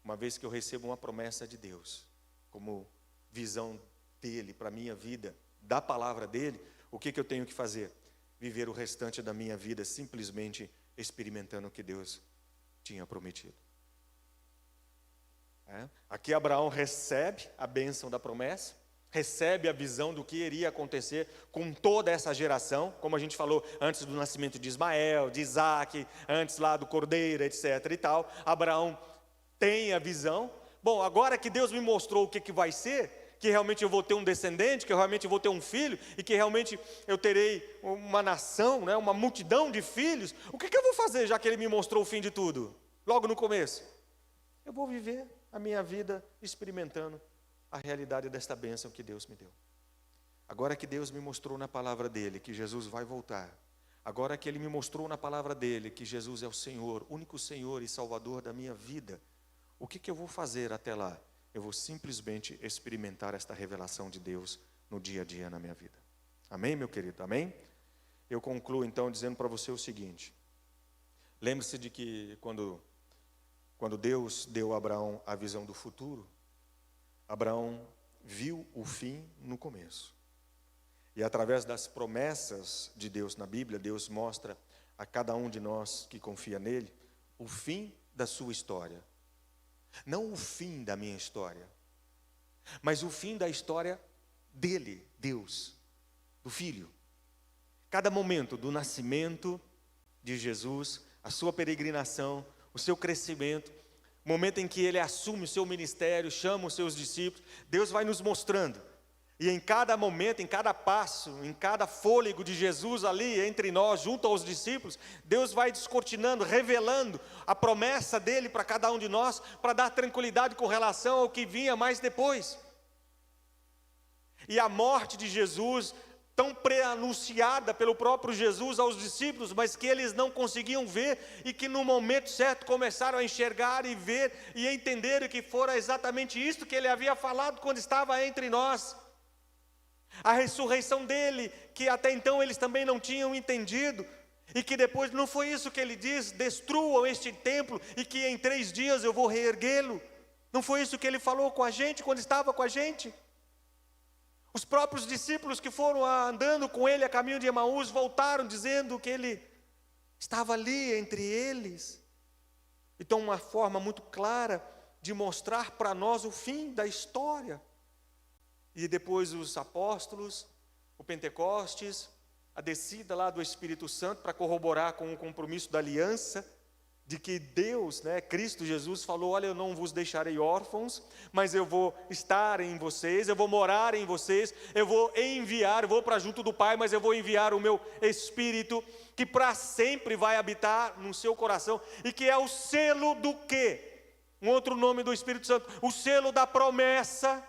Uma vez que eu recebo uma promessa de Deus, como visão dele para a minha vida, da palavra dele, o que eu tenho que fazer? Viver o restante da minha vida simplesmente experimentando o que Deus tinha prometido. Aqui Abraão recebe a bênção da promessa, recebe a visão do que iria acontecer com toda essa geração, como a gente falou antes do nascimento de Ismael, de Isaque, antes lá do Cordeiro, etc. e tal. Abraão tem a visão. Bom, agora que Deus me mostrou o que vai ser, que realmente eu vou ter um descendente, que realmente eu vou ter um filho, e que realmente eu terei uma nação, né, uma multidão de filhos, o que eu vou fazer, já que Ele me mostrou o fim de tudo? Logo no começo, eu vou viver a minha vida experimentando a realidade desta bênção que Deus me deu. Agora que Deus me mostrou na palavra dEle que Jesus vai voltar, agora que Ele me mostrou na palavra dEle que Jesus é o Senhor, único Senhor e Salvador da minha vida, o que eu vou fazer até lá? Eu vou simplesmente experimentar esta revelação de Deus no dia a dia na minha vida. Amém, meu querido? Amém? Eu concluo então dizendo para você o seguinte. Lembre-se de que quando Deus deu a Abraão a visão do futuro, Abraão viu o fim no começo. E através das promessas de Deus na Bíblia, Deus mostra a cada um de nós que confia nele o fim da sua história. Não o fim da minha história, mas o fim da história dele, Deus, do Filho. Cada momento do nascimento de Jesus, a sua peregrinação, o seu crescimento, o momento em que ele assume o seu ministério, chama os seus discípulos, Deus vai nos mostrando. E em cada momento, em cada passo, em cada fôlego de Jesus ali entre nós, junto aos discípulos, Deus vai descortinando, revelando a promessa dele para cada um de nós, para dar tranquilidade com relação ao que vinha mais depois. E a morte de Jesus, tão pré-anunciada pelo próprio Jesus aos discípulos, mas que eles não conseguiam ver, e que no momento certo começaram a enxergar e ver, e entender que fora exatamente isto que ele havia falado quando estava entre nós. A ressurreição dele, que até então eles também não tinham entendido, e que depois não foi isso que ele diz: destruam este templo e que em 3 dias eu vou reerguê-lo. Não foi isso que ele falou com a gente quando estava com a gente? Os próprios discípulos que foram andando com ele a caminho de Emaús voltaram dizendo que ele estava ali entre eles. Então, uma forma muito clara de mostrar para nós o fim da história. E depois os apóstolos, o Pentecostes, a descida lá do Espírito Santo para corroborar com o compromisso da aliança, de que Deus, Cristo Jesus falou: olha, eu não vos deixarei órfãos, mas eu vou estar em vocês, eu vou morar em vocês, eu vou para junto do Pai, mas eu vou enviar o meu Espírito, que para sempre vai habitar no seu coração, e que é o selo do quê? Um outro nome do Espírito Santo, o selo da promessa,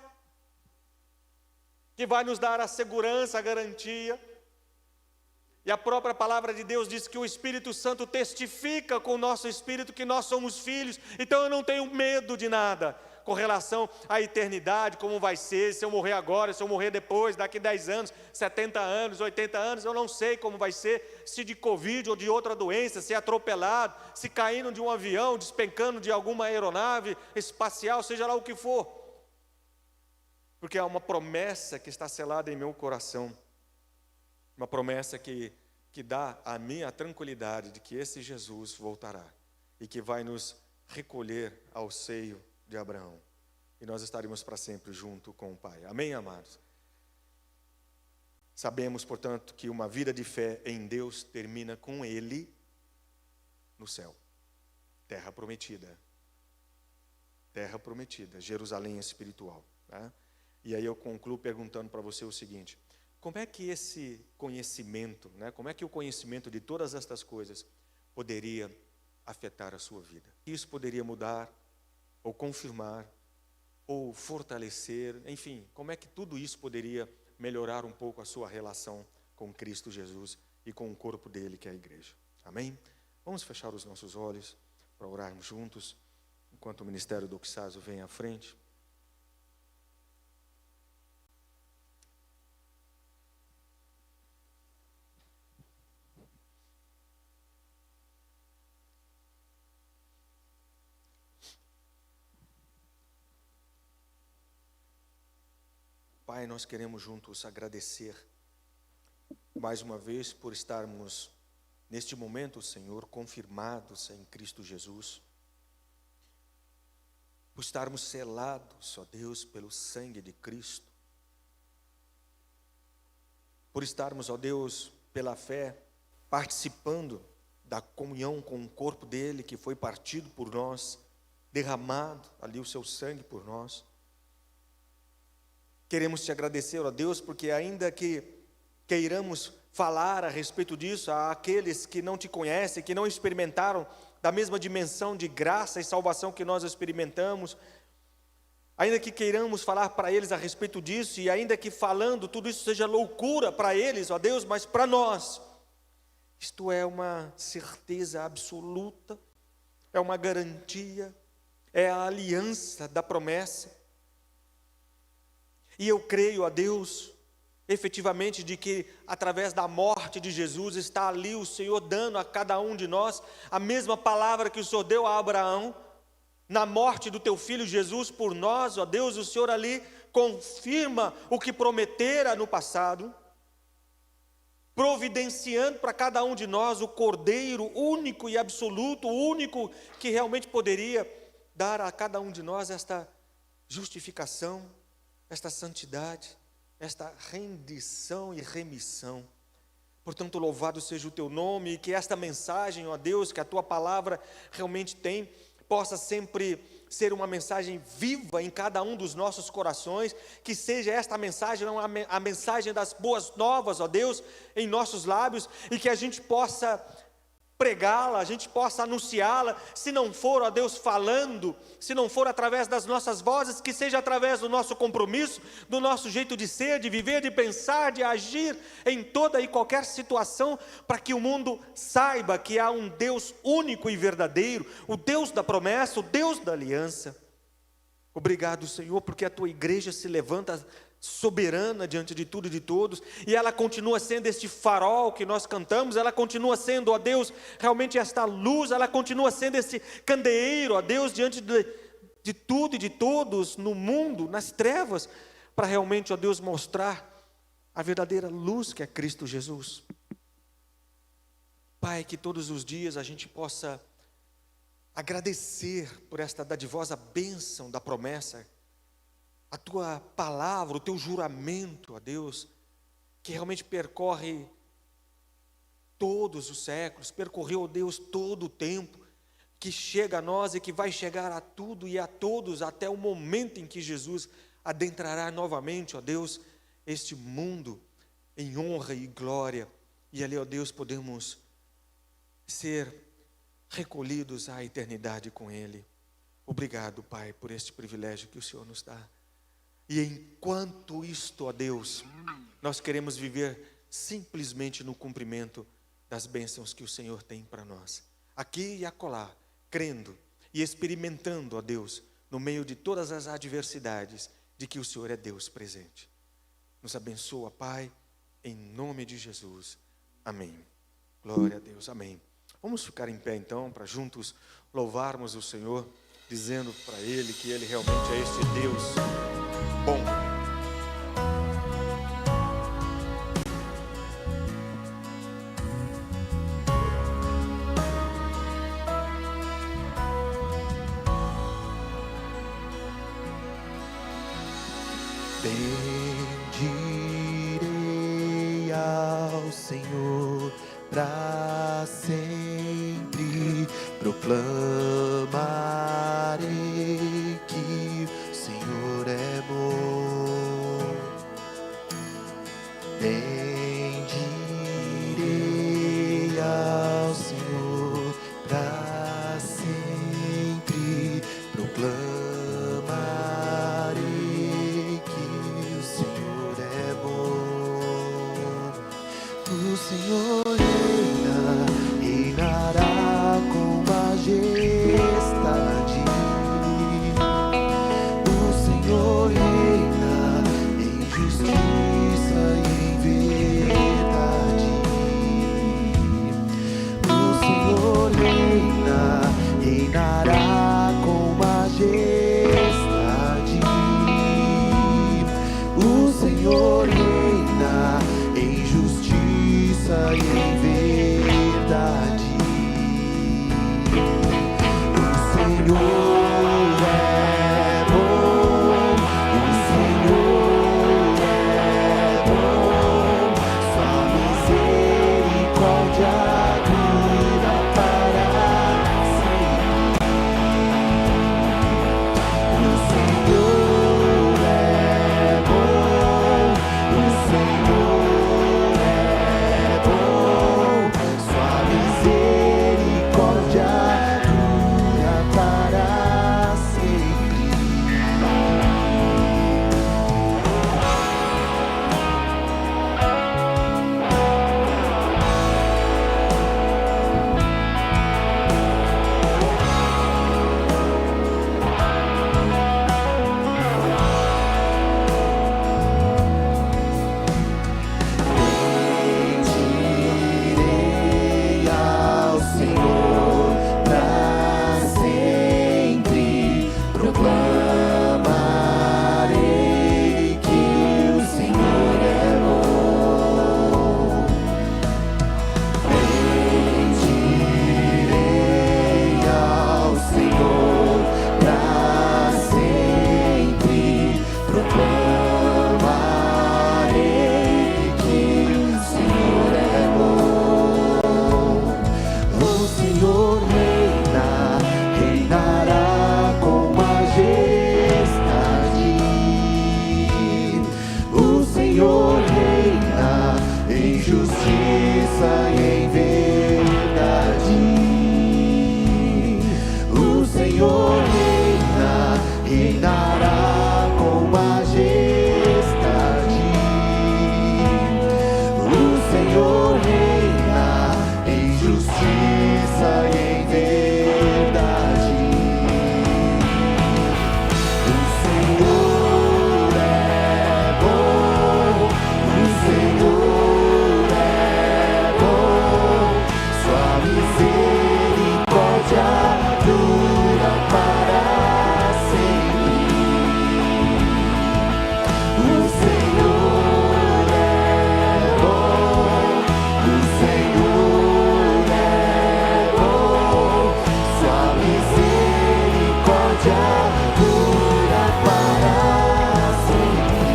que vai nos dar a segurança, a garantia. E a própria palavra de Deus diz que o Espírito Santo testifica com o nosso espírito que nós somos filhos. Então eu não tenho medo de nada com relação à eternidade, como vai ser, se eu morrer agora, se eu morrer depois, daqui 10 anos, 70 anos, 80 anos, eu não sei como vai ser, se de Covid ou de outra doença, se atropelado, se caindo de um avião, despencando de alguma aeronave espacial, seja lá o que for. Porque há uma promessa que está selada em meu coração, uma promessa que dá a mim a tranquilidade de que esse Jesus voltará e que vai nos recolher ao seio de Abraão, e nós estaremos para sempre junto com o Pai. Amém, amados? Sabemos, portanto, que uma vida de fé em Deus termina com Ele no céu. Terra prometida. Terra prometida, Jerusalém espiritual. Tá? E aí eu concluo perguntando para você o seguinte: como é que esse conhecimento, como é que o conhecimento de todas estas coisas poderia afetar a sua vida? Isso poderia mudar, ou confirmar, ou fortalecer, enfim, como é que tudo isso poderia melhorar um pouco a sua relação com Cristo Jesus e com o corpo dele, que é a igreja? Amém? Vamos fechar os nossos olhos para orarmos juntos, enquanto o ministério do Oxásio vem à frente. Pai, nós queremos juntos agradecer mais uma vez por estarmos neste momento, Senhor, confirmados em Cristo Jesus, por estarmos selados, ó Deus, pelo sangue de Cristo, por estarmos, ó Deus, pela fé, participando da comunhão com o corpo dele, que foi partido por nós, derramado ali o seu sangue por nós. Queremos te agradecer, ó Deus, porque ainda que queiramos falar a respeito disso àqueles que não te conhecem, que não experimentaram da mesma dimensão de graça e salvação que nós experimentamos, ainda que queiramos falar para eles a respeito disso, e ainda que falando tudo isso seja loucura para eles, ó Deus, mas para nós, isto é uma certeza absoluta, é uma garantia, é a aliança da promessa. E eu creio, ó Deus, efetivamente de que através da morte de Jesus está ali o Senhor dando a cada um de nós a mesma palavra que o Senhor deu a Abraão, na morte do teu filho Jesus por nós, ó Deus, o Senhor ali confirma o que prometera no passado, providenciando para cada um de nós o Cordeiro único e absoluto, o único que realmente poderia dar a cada um de nós esta justificação, esta santidade, esta rendição e remissão. Portanto, louvado seja o teu nome, e que esta mensagem, ó Deus, que a tua palavra realmente tem, possa sempre ser uma mensagem viva em cada um dos nossos corações, que seja esta mensagem a mensagem das boas novas, ó Deus, em nossos lábios, e que a gente possa pregá-la, a gente possa anunciá-la, se não for, ó Deus, falando, se não for através das nossas vozes, que seja através do nosso compromisso, do nosso jeito de ser, de viver, de pensar, de agir em toda e qualquer situação, para que o mundo saiba que há um Deus único e verdadeiro, o Deus da promessa, o Deus da aliança. Obrigado, Senhor, porque a tua igreja se levanta soberana diante de tudo e de todos, e ela continua sendo este farol que nós cantamos, ela continua sendo, ó Deus, realmente esta luz, ela continua sendo esse candeeiro, ó Deus, diante de tudo e de todos no mundo, nas trevas, para realmente, ó Deus, mostrar a verdadeira luz que é Cristo Jesus. Pai, que todos os dias a gente possa agradecer por esta dadivosa bênção da promessa, a tua palavra, o teu juramento, ó Deus, que realmente percorre todos os séculos, percorreu, ó Deus, todo o tempo, que chega a nós e que vai chegar a tudo e a todos, até o momento em que Jesus adentrará novamente, ó Deus, este mundo em honra e glória, e ali, ó Deus, podemos ser recolhidos à eternidade com Ele. Obrigado, Pai, por este privilégio que o Senhor nos dá. E enquanto isto, ó Deus, nós queremos viver simplesmente no cumprimento das bênçãos que o Senhor tem para nós, aqui e acolá, crendo e experimentando, ó Deus, no meio de todas as adversidades, de que o Senhor é Deus presente. Nos abençoa, Pai, em nome de Jesus. Amém. Glória a Deus, amém. Vamos ficar em pé então, para juntos louvarmos o Senhor, dizendo para Ele que Ele realmente é este Deus bom. Bendirei Senhor para sempre. Proclamarei que o Senhor é bom. Bendirei ao Senhor para sempre. Proclamarei que o Senhor é bom. O Senhor reina, reinará com majestade. O Senhor reina em justiça e em verdade. O Senhor reina, reinará com majestade. O Senhor reina em justiça e em verdade. O Senhor é bom, o Senhor é bom, sua misericórdia dura para sempre. O Senhor é bom, o Senhor é bom, sua misericórdia dura para sempre. Bendirei ao Senhor para sempre. Proclamarei que o Senhor é bom. Bendirei ao Senhor para sempre. Proclamarei que o Senhor é bom. O Senhor reina, reinará com majestade. O Senhor reina em justiça e em verdade. O Senhor reina, reinará com majestade. O Senhor reina em justiça e em verdade. O Senhor é bom, o Senhor é bom, sua misericórdia dura para sempre. O Senhor é bom, o Senhor é bom, sua misericórdia dura para sempre.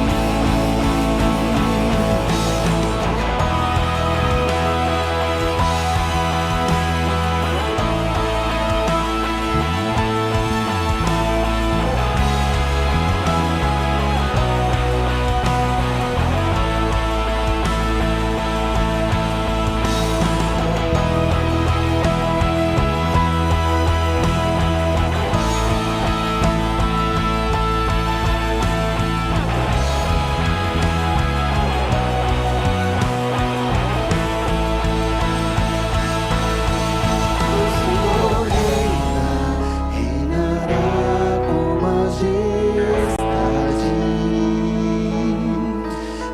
O Senhor reina, reinará com majestade.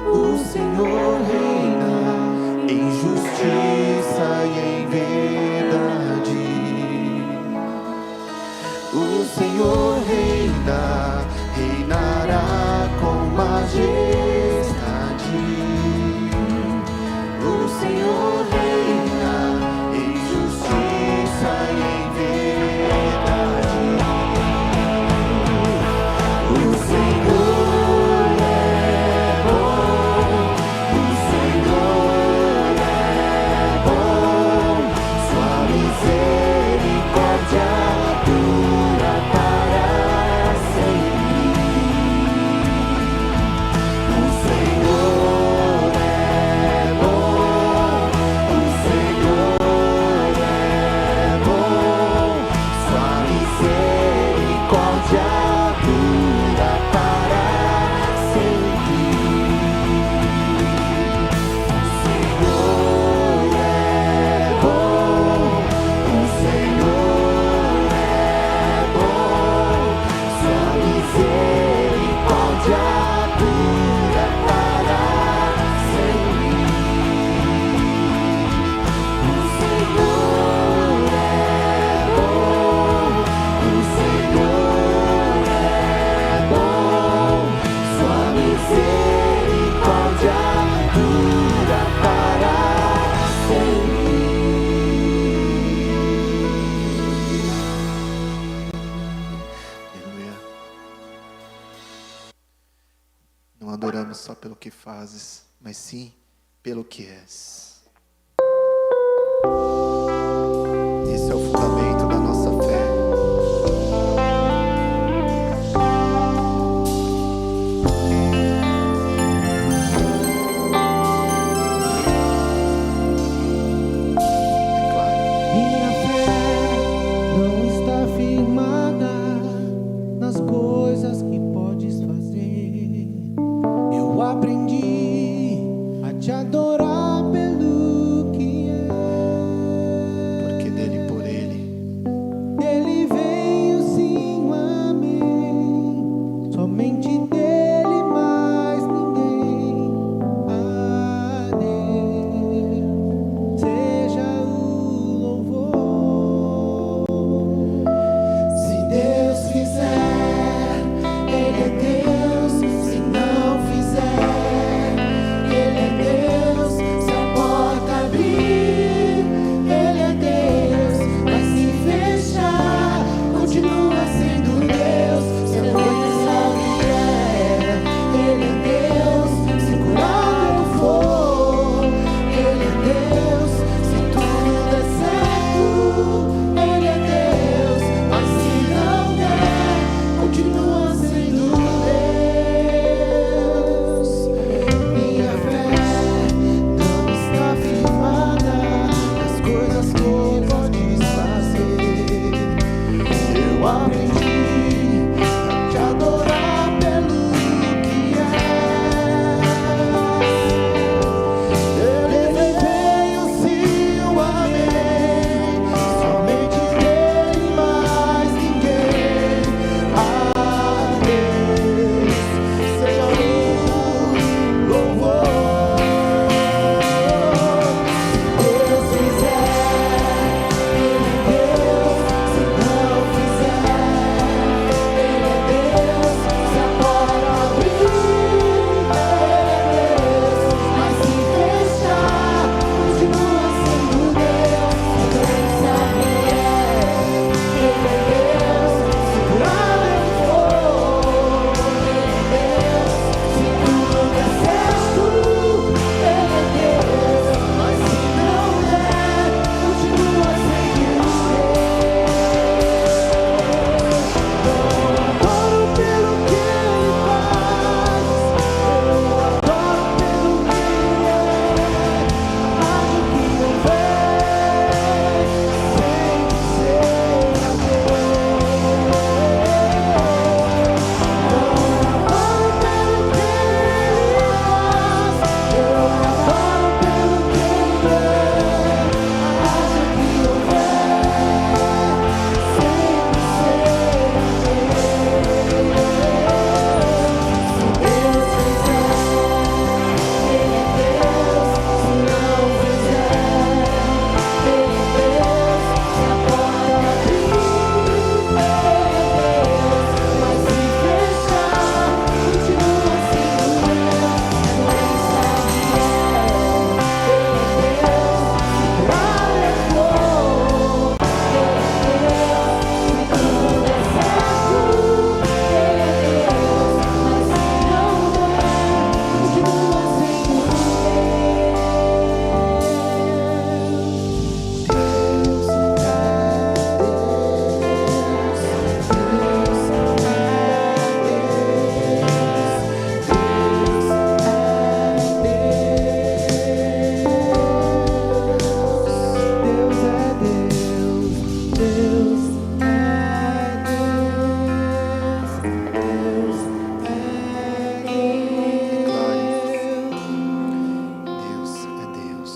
O Senhor reina em justiça e em verdade. O Senhor reina, reinará com majestade. O Senhor reina em justiça e em verdade. O Senhor é bom, o Senhor é adoramos só pelo que fazes, mas sim pelo que és. Esse é o fundamento da nossa fé. Minha fé não está firmada nas coisas que podes fazer. Eu aprendi a te adorar pelo que é. Porque dele, por ele, Ele veio, sim, o amém. Somente dele, mais ninguém. A Deus seja o louvor. Se Deus fizer, Ele é Deus. Se não fizer, Ele é Deus. Se a porta abrir, Ele é Deus. Mas se fechar, continua sendo Deus. Se a coisa vier, Ele é Deus. Se curar eu for, Ele é Deus. Se tudo der certo, Ele é Deus. Mas se não der, continua sendo Deus. Minha fé não está firmada nas coisas que podes fazer. Eu aprendi a te adorar pelo que é. Ele veio, sim, o amém. Somente dele, mais ninguém. A Deus seja o louvor. Se Deus fizer, Ele é Deus. Se não fizer, Ele é Deus. Se a porta abrir, Ele é Deus. Mas se fechar, continua sendo Deus. Se doença vier, Ele é Deus. Se curar eu for, Ele é Deus. Se tudo der certo, Ele é Deus. Mas se não der, continua sendo Deus. Eu adoro pelo que Ele faz. Eu adoro pelo que Ele é. Haja o que houver, sempre seja Deus. Eu adoro pelo que Ele faz. Eu adoro pelo que Ele é. Haja o que houver, sempre seja Deus. Se Deus fizer, Ele é Deus. Se não fizer, Ele é Deus. Se a porta abrir, Ele é Deus. Mas se fechar, continua sendo Deus. Se a doença vier, Ele é Deus. Se curar eu for, Ele é Deus. Se tudo der certo, Ele é Deus. Mas se não der, continua sendo Deus é Deus.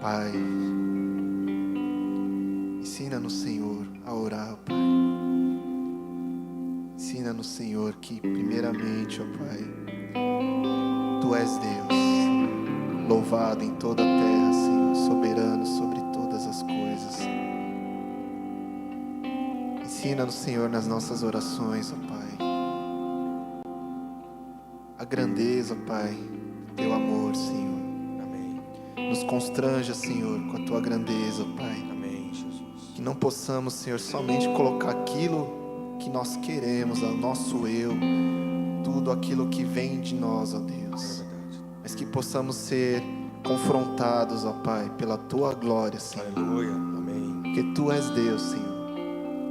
Pai, ensina-nos, Senhor, a orar, Pai. Ensina-nos, Senhor, que primeiramente, ó Pai, Tu és Deus, louvado em toda a terra, Senhor, soberano sobre todas as coisas. Ensina-nos, Senhor, nas nossas orações, ó Pai, a grandeza, Pai, do Teu amor, Senhor. Amém. Nos constranja, Senhor, com a Tua grandeza, ó Pai. Amém, Jesus. Que não possamos, Senhor, somente colocar aquilo que nós queremos, o nosso eu, tudo aquilo que vem de nós, ó É Deus. verdade. Mas que possamos ser confrontados, ó Pai, pela Tua glória, Senhor. Aleluia. Amém. Porque Tu és Deus, Senhor.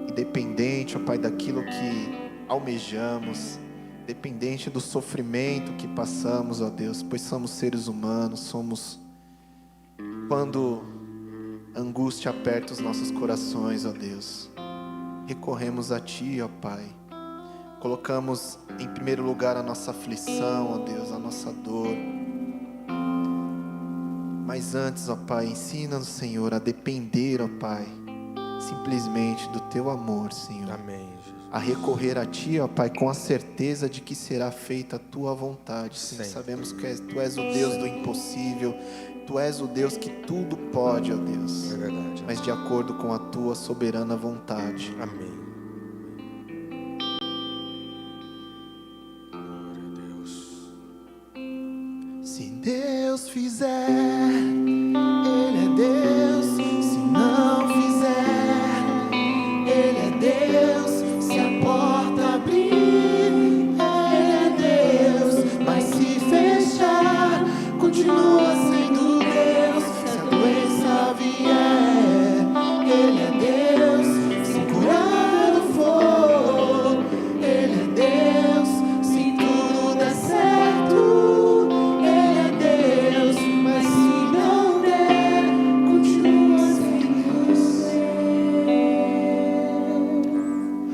Independente, ó Pai, daquilo que almejamos, independente do sofrimento que passamos, ó Deus, pois somos seres humanos, quando a angústia aperta os nossos corações, ó Deus, recorremos a Ti, ó Pai. Colocamos em primeiro lugar a nossa aflição, ó Deus, a nossa dor. Mas antes, ó Pai, ensina-nos, Senhor, a depender, ó Pai, simplesmente do Teu amor, Senhor. Amém, Jesus. A recorrer a Ti, ó Pai, com a certeza de que será feita a Tua vontade, Senhor. Sempre. Sabemos que Tu és o Deus do impossível, Tu és o Deus que tudo pode, ó Deus, É verdade. mas de acordo com a Tua soberana vontade. Amém. Glória a Deus. Se Deus fizer, Ele é Deus. Se não fizer, Ele é Deus. Se a porta abrir, Ele é Deus. Mas se fechar, continua sendo Deus. Se a doença vier, Ele é Deus. Se curado for, Ele é Deus. Se tudo der certo, Ele é Deus. Mas se não der, continua sendo você.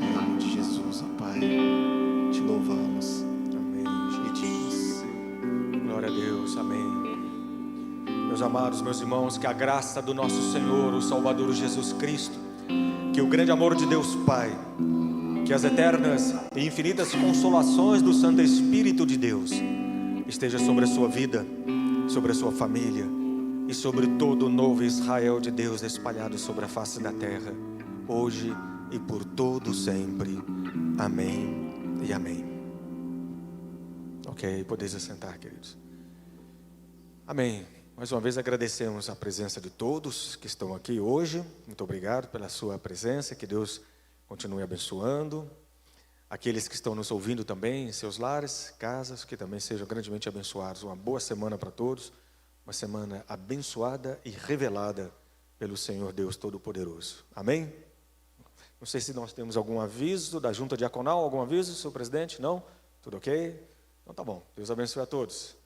Em nome de Jesus, ó Pai, te louvamos Amém. e pedimos. Glória a Deus, amém. Meus amados, meus irmãos, que a graça do nosso Senhor, o Salvador Jesus Cristo, que o grande amor de Deus Pai, que as eternas e infinitas consolações do Santo Espírito de Deus esteja sobre a sua vida, sobre a sua família e sobre todo o novo Israel de Deus espalhado sobre a face da terra, hoje e por todo sempre. Amém e amém. Ok, podeis assentar, queridos. Amém. Mais uma vez agradecemos a presença de todos que estão aqui hoje. Muito obrigado pela sua presença. Que Deus continue abençoando. Aqueles que estão nos ouvindo também em seus lares, casas, que também sejam grandemente abençoados. Uma boa semana para todos. Uma semana abençoada e revelada pelo Senhor Deus Todo-Poderoso. Amém? Não sei se nós temos algum aviso da Junta Diaconal. Algum aviso, senhor presidente? Não? Tudo ok? Então tá bom. Deus abençoe a todos.